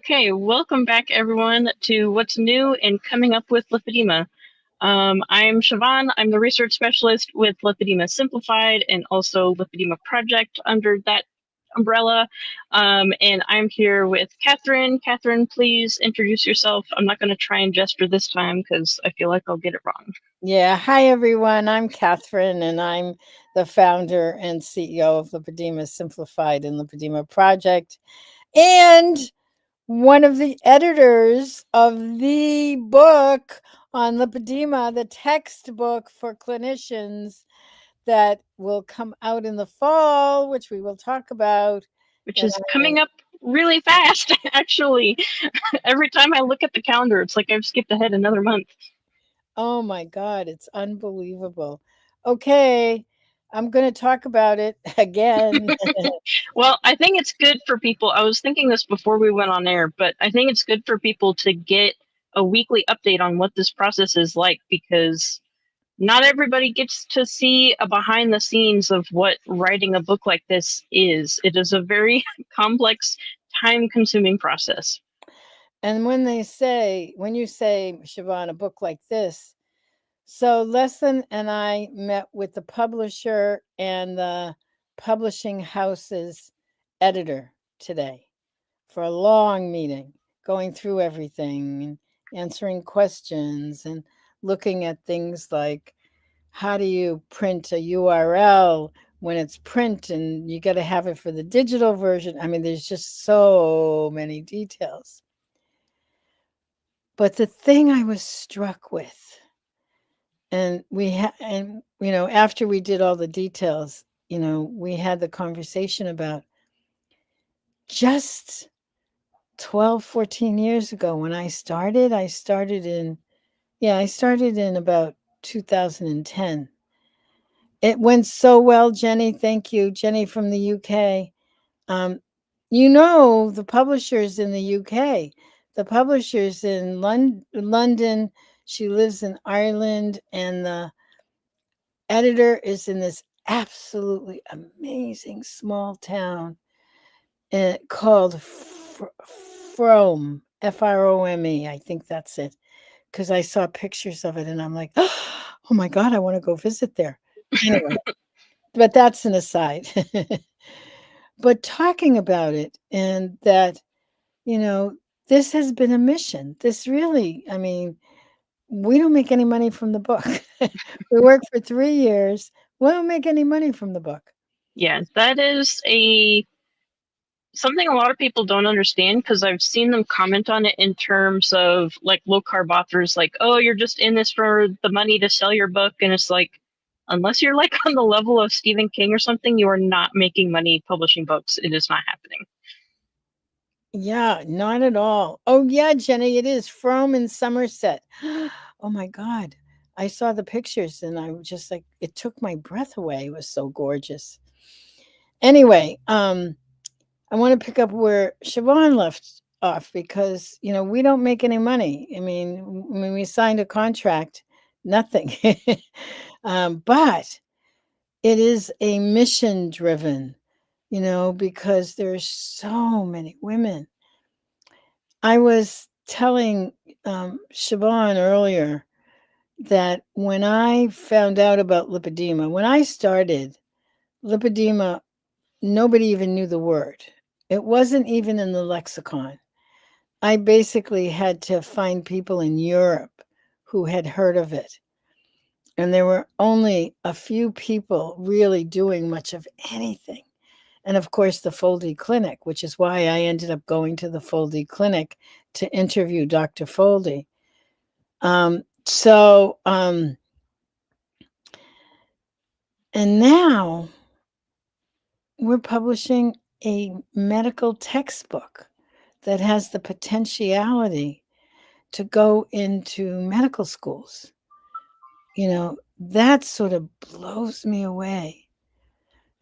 Okay, welcome back everyone to What's New and Coming Up with Lipedema. I'm Siobhan. I'm the research specialist with Lipedema Simplified and also Lipedema Project under that umbrella. And I'm here with Catherine. Catherine, please introduce yourself. I'm not going to try and gesture this time because I feel like I'll get it wrong. Yeah. Hi, everyone. I'm Catherine, and I'm the founder and CEO of Lipedema Simplified and Lipedema Project, and one of the editors of the book on lipedema, the textbook for clinicians that will come out in the fall, which we will talk about. Which is coming up really fast, actually. Every time I look at the calendar, it's like I've skipped ahead another month. Oh my God, it's unbelievable. Okay, I'm going to talk about it again. Well, I think it's good for people. I was thinking this before we went on air, but I think it's good for people to get a weekly update on what this process is like because not everybody gets to see a behind the scenes of what writing a book like this is. It is a very complex, time consuming process. And when you say, Siobhan, a book like this, so Leslie and I met with the publisher and the publishing house's editor today for a long meeting, going through everything and answering questions and looking at things like how do you print a URL when it's print and you got to have it for the digital version. I mean, there's just so many details. But the thing I was struck with, and after we did all the details, we had the conversation about just 12, 14 years ago when I started. I started in about 2010. It went so well, Jenny. Thank you, Jenny from the UK. The publishers in the UK, the publishers in London. She lives in Ireland, and the editor is in this absolutely amazing small town called Frome, Frome. I think that's it, because I saw pictures of it and I'm like, oh my God, I want to go visit there. Anyway, but that's an aside. But talking about it, and that, this has been a mission. This really, I mean, we don't make any money from the book. We work for 3 years. We don't make any money from the book. Yeah, that is something a lot of people don't understand because I've seen them comment on it in terms of like low carb authors, like, oh, you're just in this for the money to sell your book. And it's like, unless you're like on the level of Stephen King or something, you are not making money publishing books. It is not happening. Yeah, not at all. Oh, yeah, Jenny, it is from in Somerset. Oh my God. I saw the pictures and I was just like, it took my breath away. It was so gorgeous. Anyway, I want to pick up where Siobhan left off because, we don't make any money. I mean, when we signed a contract, nothing. But it is a mission driven, because there's so many women. I was telling Siobhan earlier that when I found out about lipedema, when I started, lipedema, nobody even knew the word. It wasn't even in the lexicon. I basically had to find people in Europe who had heard of it. And there were only a few people really doing much of anything. And of course, the Foldy Clinic, which is why I ended up going to the Foldy Clinic to interview Dr. Foldy. And now we're publishing a medical textbook that has the potentiality to go into medical schools. That sort of blows me away.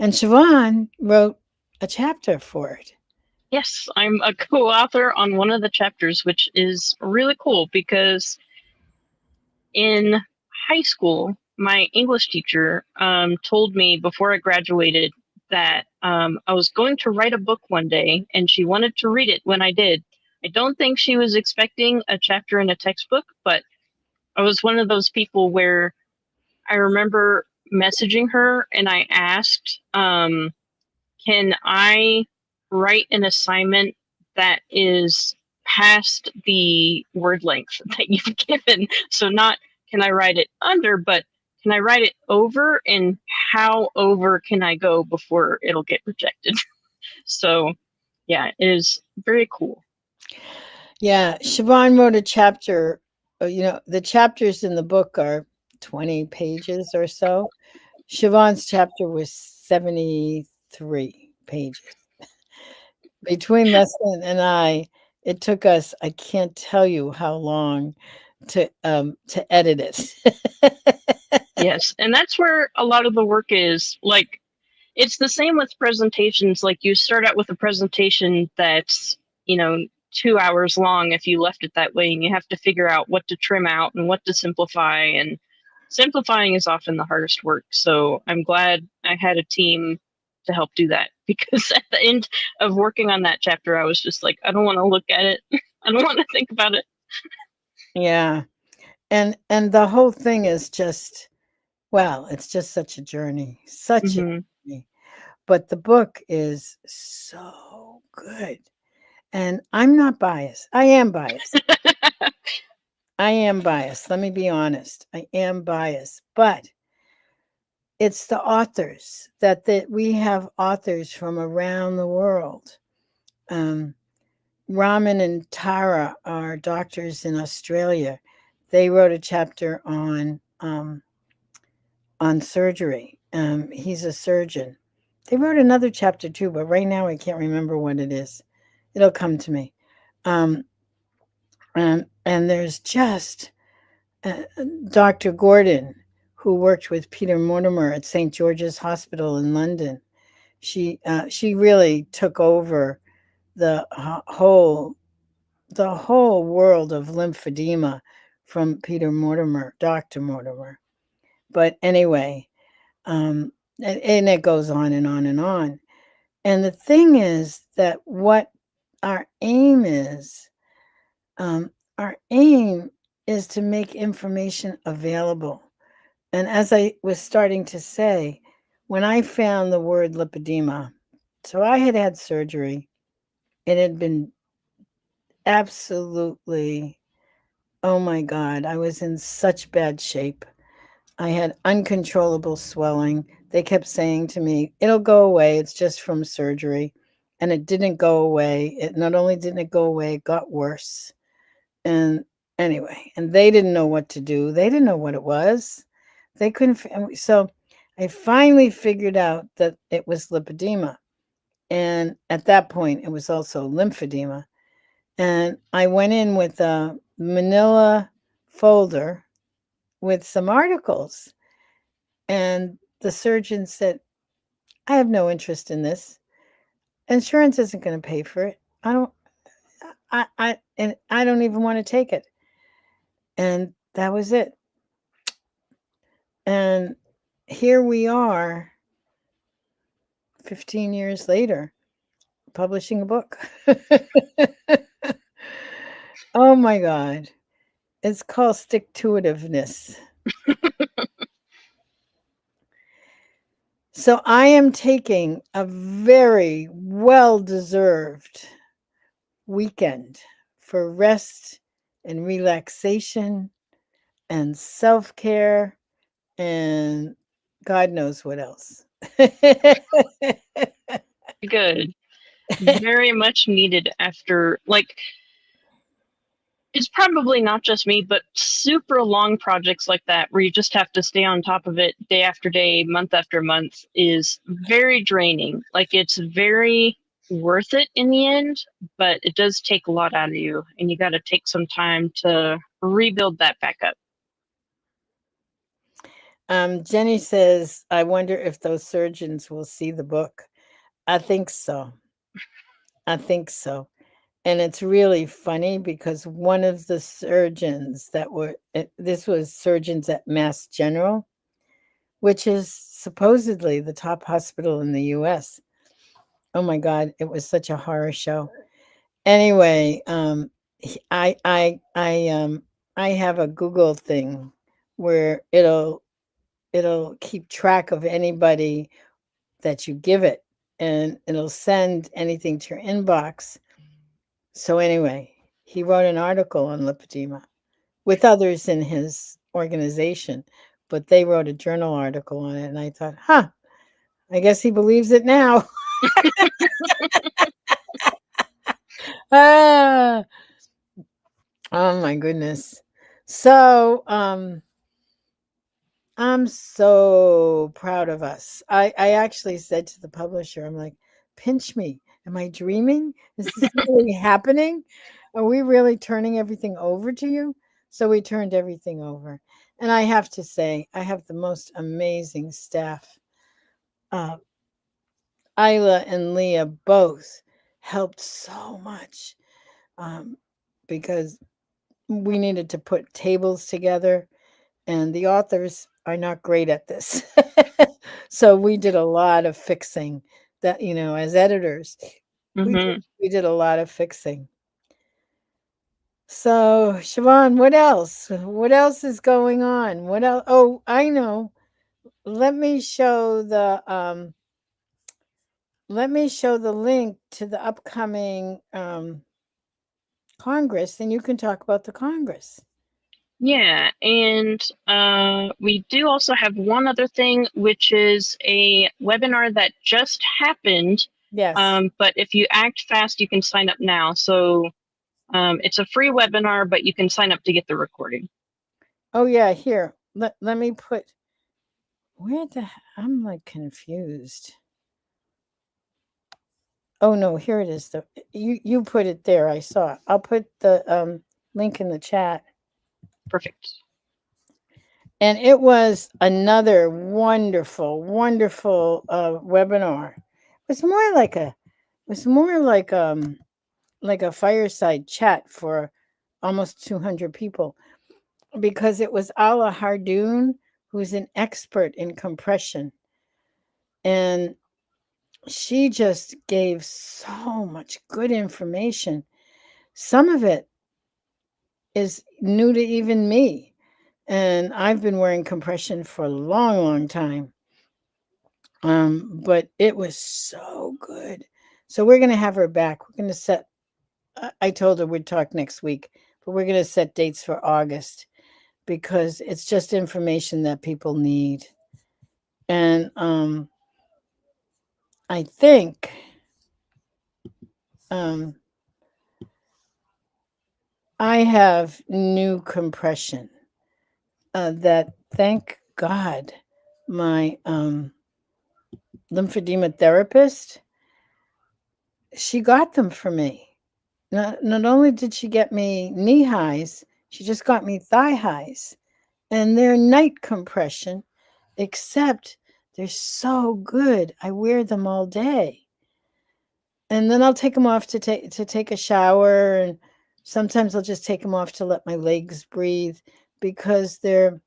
And Siobhan wrote a chapter for it. Yes, I'm a co-author on one of the chapters, which is really cool because in high school, my English teacher told me before I graduated that I was going to write a book one day, and she wanted to read it when I did. I don't think she was expecting a chapter in a textbook, but I was one of those people where I remember messaging her and I asked, can I write an assignment that is past the word length that you've given? So, not can I write it under, but can I write it over, and how over can I go before it'll get rejected? So, yeah, it is very cool. Yeah, Siobhan wrote a chapter. The chapters in the book are 20 pages or so. Siobhan's chapter was 73 pages. Between Leslie and I, it took us, I can't tell you how long to edit it. Yes, and that's where a lot of the work is. Like, it's the same with presentations. Like, you start out with a presentation that's, 2 hours long if you left it that way, and you have to figure out what to trim out and what to simplify. And simplifying is often the hardest work. So I'm glad I had a team to help do that, because at the end of working on that chapter, I was just like, I don't want to look at it. I don't want to think about it. Yeah. And the whole thing is just, well, it's just such a journey, such a Hmm. journey. But the book is so good. And I'm not biased. I am biased. I am biased. Let me be honest. I am biased. But it's the authors that we have authors from around the world. Um, Raman and Tara are doctors in Australia. They wrote a chapter on surgery. He's a surgeon. They wrote another chapter too, but right now I can't remember what it is. It'll come to me. Um, and there's just Dr. Gordon, who worked with Peter Mortimer at St. George's Hospital in London. She really took over the whole the whole world of lymphedema from Peter Mortimer, Dr. Mortimer. But anyway, and it goes on and on and on. And the thing is that what our aim is, um, our aim is to make information available. And as I was starting to say, when I found the word lipedema, so I had had surgery. It had been absolutely, oh my God, I was in such bad shape. I had uncontrollable swelling. They kept saying to me, it'll go away. It's just from surgery. And it didn't go away. It not only didn't it go away, it got worse. And anyway, and they didn't know what to do. They didn't know what it was. They couldn't. So I finally figured out that it was lipedema. And at that point, it was also lymphedema. And I went in with a manila folder with some articles. And the surgeon said, I have no interest in this. Insurance isn't going to pay for it. And I don't even want to take it. And that was it. And here we are 15 years later publishing a book. Oh my God. It's called Stick to Itiveness. So I am taking a very well deserved weekend for rest and relaxation and self care and God knows what else. Good. Very much needed after, like, it's probably not just me, but super long projects like that where you just have to stay on top of it day after day, month after month is very draining. Like, it's very worth it in the end, but it does take a lot out of you, and you got to take some time to rebuild that back up. Jenny says, I wonder if those surgeons will see the book. I think so. I think so. And it's really funny because one of the surgeons this was surgeons at Mass General, which is supposedly the top hospital in the US. Oh my God, it was such a horror show. Anyway, I have a Google thing where it'll keep track of anybody that you give it, and it'll send anything to your inbox. So anyway, he wrote an article on lipedema with others in his organization, but they wrote a journal article on it, and I thought, huh, I guess he believes it now. Ah, oh my goodness. So, I'm so proud of us. I actually said to the publisher, I'm like, pinch me. Am I dreaming? Is this really happening? Are we really turning everything over to you? So we turned everything over. And I have to say, I have the most amazing staff. Uh, Isla and Leah both helped so much, um, because we needed to put tables together, and the authors are not great at this. So we did a lot of fixing that, as editors, we did, Hmm. we did a lot of fixing. So, Siobhan, what else? What else is going on? What else? Oh, I know. Let me show the link to the upcoming Congress, and you can talk about the Congress. Yeah, and we do also have one other thing, which is a webinar that just happened. Yes. But if you act fast, you can sign up now. So it's a free webinar, but you can sign up to get the recording. Oh yeah, here. Let me put where the I'm like confused. Oh no, here it is. You put it there. I saw it. I'll put the link in the chat. Perfect. And it was another wonderful, wonderful webinar. It was more like a fireside chat for almost 200 people, because it was Ala Hardoon, who's an expert in compression, and she just gave so much good information. Some of it is new to even me, and I've been wearing compression for a long, long time. But it was so good. So we're gonna have her back. We're gonna set. I told her we'd talk next week, but we're gonna set dates for August, because it's just information that people need. And I think um, I have new compression that, thank God, my lymphedema therapist, she got them for me. Not only did she get me knee highs, she just got me thigh highs. And they're night compression, except they're so good. I wear them all day. And then I'll take them off to take a shower, and sometimes I'll just take them off to let my legs breathe, because they're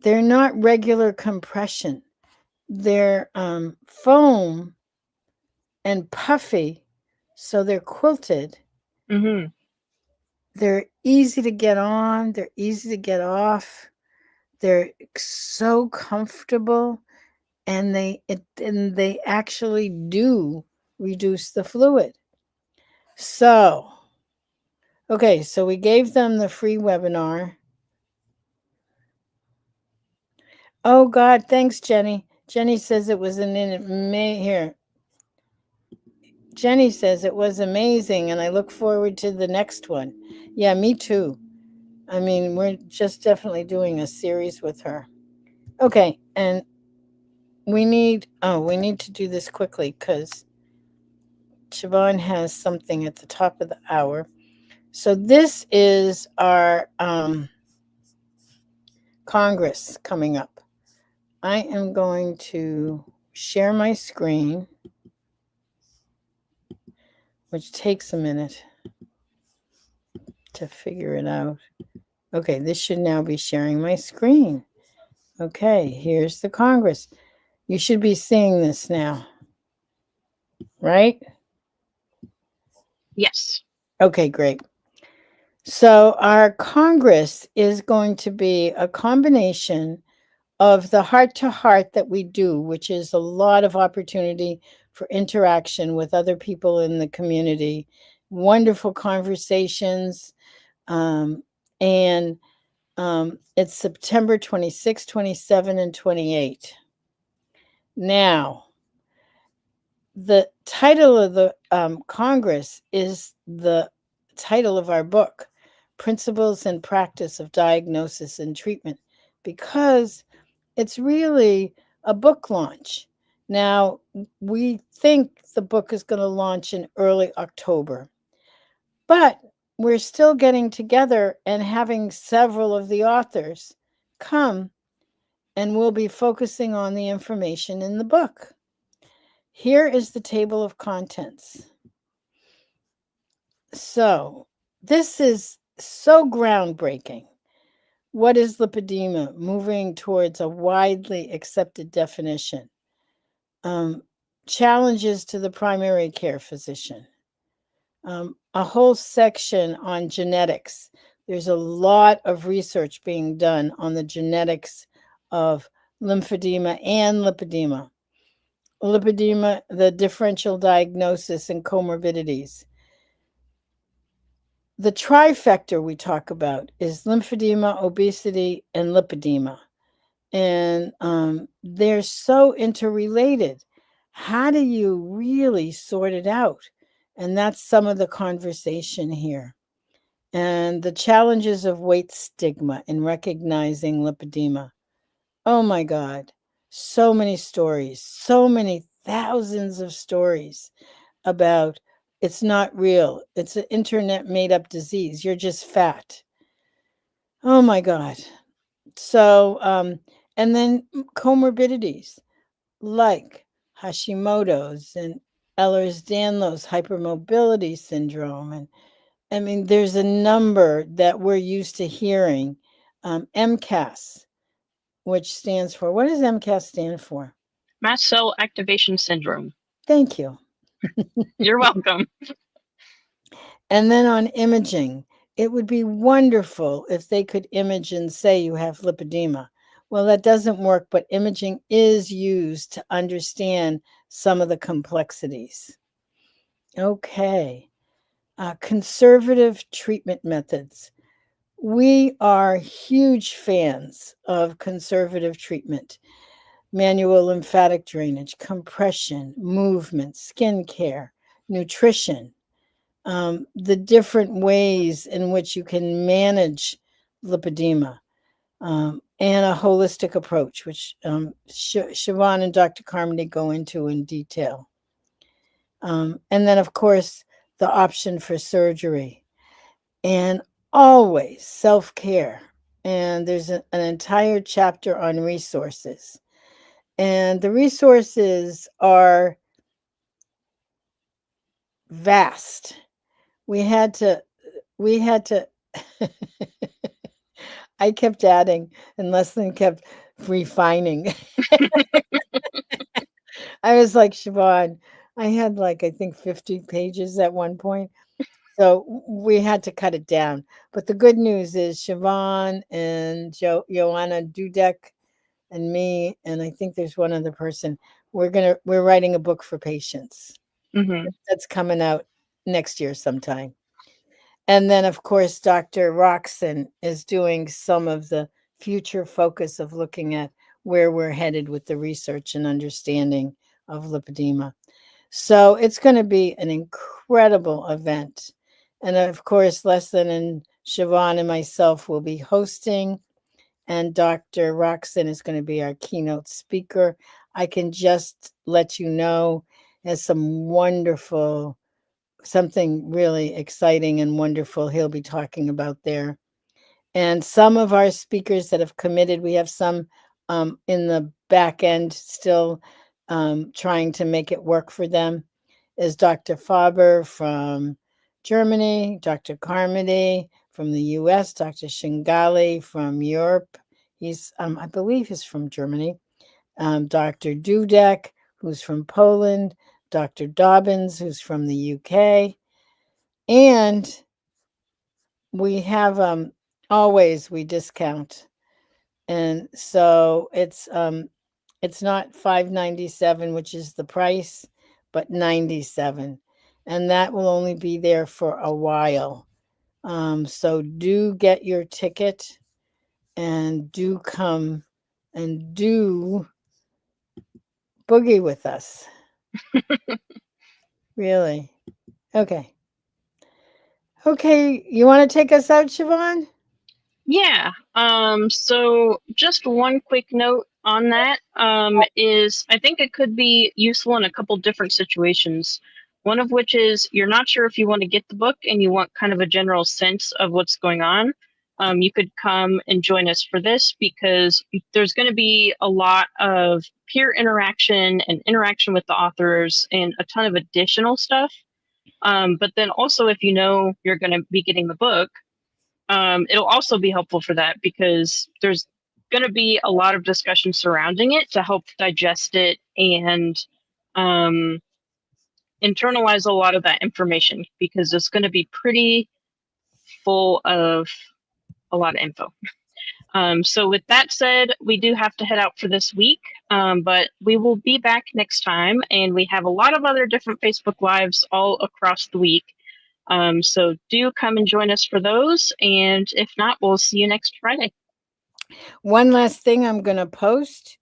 not regular compression. They're foam and puffy, so they're quilted. Hmm. They're easy to get on, they're easy to get off. They're so comfortable, and they actually do reduce the fluid. So, okay, so we gave them the free webinar. Oh God, thanks, Jenny. Jenny says it was here. Jenny says it was amazing, and I look forward to the next one. Yeah, me too. I mean, we're just definitely doing a series with her. Okay, and we need to do this quickly, because Siobhan has something at the top of the hour. So this is our Congress coming up. I am going to share my screen, which takes a minute to figure it out. Okay, this should now be sharing my screen. Okay, here's the Congress. You should be seeing this now, right? Yes. Okay, great. So, our Congress is going to be a combination of the heart to heart that we do, which is a lot of opportunity for interaction with other people in the community, wonderful conversations. Um, and it's September 26, 27, and 28. Now, the title of the Congress is the title of our book, Principles and Practice of Diagnosis and Treatment, because it's really a book launch. Now, we think the book is going to launch in early October, but we're still getting together and having several of the authors come, and we'll be focusing on the information in the book. Here is the table of contents. So, this is so groundbreaking. What is lipedema? Moving towards a widely accepted definition. Um, Challenges to the primary care physician. A whole section on genetics. There's a lot of research being done on the genetics of lymphedema and lipedema. Lipedema, the differential diagnosis and comorbidities. The trifecta we talk about is lymphedema, obesity, and lipedema. And they're so interrelated. How do you really sort it out? And that's some of the conversation here. And the challenges of weight stigma in recognizing lipedema. Oh my God, so many stories, so many thousands of stories about it's not real. It's an internet made up disease. You're just fat. Oh my God. So, and then comorbidities like Hashimoto's and Ehlers-Danlos hypermobility syndrome. And I mean, there's a number that we're used to hearing. MCAS, which stands for, what does MCAS stand for? Mast cell activation syndrome. Thank you. You're welcome. And then on imaging, it would be wonderful if they could image and say you have lipedema. Well, that doesn't work, but imaging is used to understand some of the complexities. Okay. Conservative treatment methods. We are huge fans of conservative treatment, manual lymphatic drainage, compression, movement, skin care, nutrition, the different ways in which you can manage lipedema, and a holistic approach, which Siobhan and Dr. Carmody go into in detail. And then, of course, the option for surgery, and always self care. And there's an entire chapter on resources. And the resources are vast. We had to, we had to, I kept adding, and Leslie kept refining. I was like, Siobhan, I had like, I think 50 pages at one point. So we had to cut it down. But the good news is Siobhan and Joanna Dudek and me, and I think there's one other person. We're writing a book for patients. Hmm. That's coming out next year sometime. And then of course Dr. Roxon is doing some of the future focus of looking at where we're headed with the research and understanding of lipedema. So it's going to be an incredible event. And of course, Leslie and Siobhan and myself will be hosting, and Dr. Roxon is going to be our keynote speaker. I can just let you know, has some wonderful, something really exciting and wonderful he'll be talking about there. And some of our speakers that have committed, we have some in the back end still trying to make it work for them, is Dr. Faber from Germany, Dr. Carmody from the US, Dr. Shingali from Europe. He's, I believe he's from Germany. Dr. Dudek, who's from Poland, Dr. Dobbins, who's from the UK. And we have always we discount. And so it's not $5.97, which is the price, but 97. And that will only be there for a while. So do get your ticket and do come and do boogie with us. Really. Okay. Okay. You want to take us out, Siobhan? Yeah. So just one quick note on that is I think it could be useful in a couple different situations. One of which is you're not sure if you want to get the book and you want kind of a general sense of what's going on. You could come and join us for this because there's going to be a lot of peer interaction and interaction with the authors and a ton of additional stuff. But then also, if you know you're going to be getting the book, it'll also be helpful for that because there's going to be a lot of discussion surrounding it to help digest it and um, internalize a lot of that information because it's going to be pretty full of a lot of info. So, with that said, we do have to head out for this week, but we will be back next time, and we have a lot of other different Facebook Lives all across the week. So do come and join us for those. And if not, we'll see you next Friday. One last thing I'm going to post.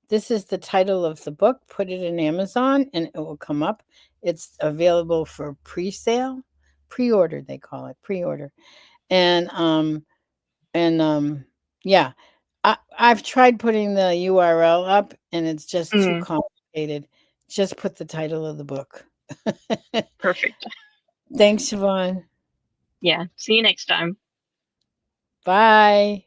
This is the title of the book. Put it in Amazon and it will come up. It's available for pre-sale, pre-order they call it, pre-order. And yeah. I've tried putting the URL up and it's just too complicated. Just put the title of the book. Perfect. Thanks, Siobhan. Yeah. See you next time. Bye.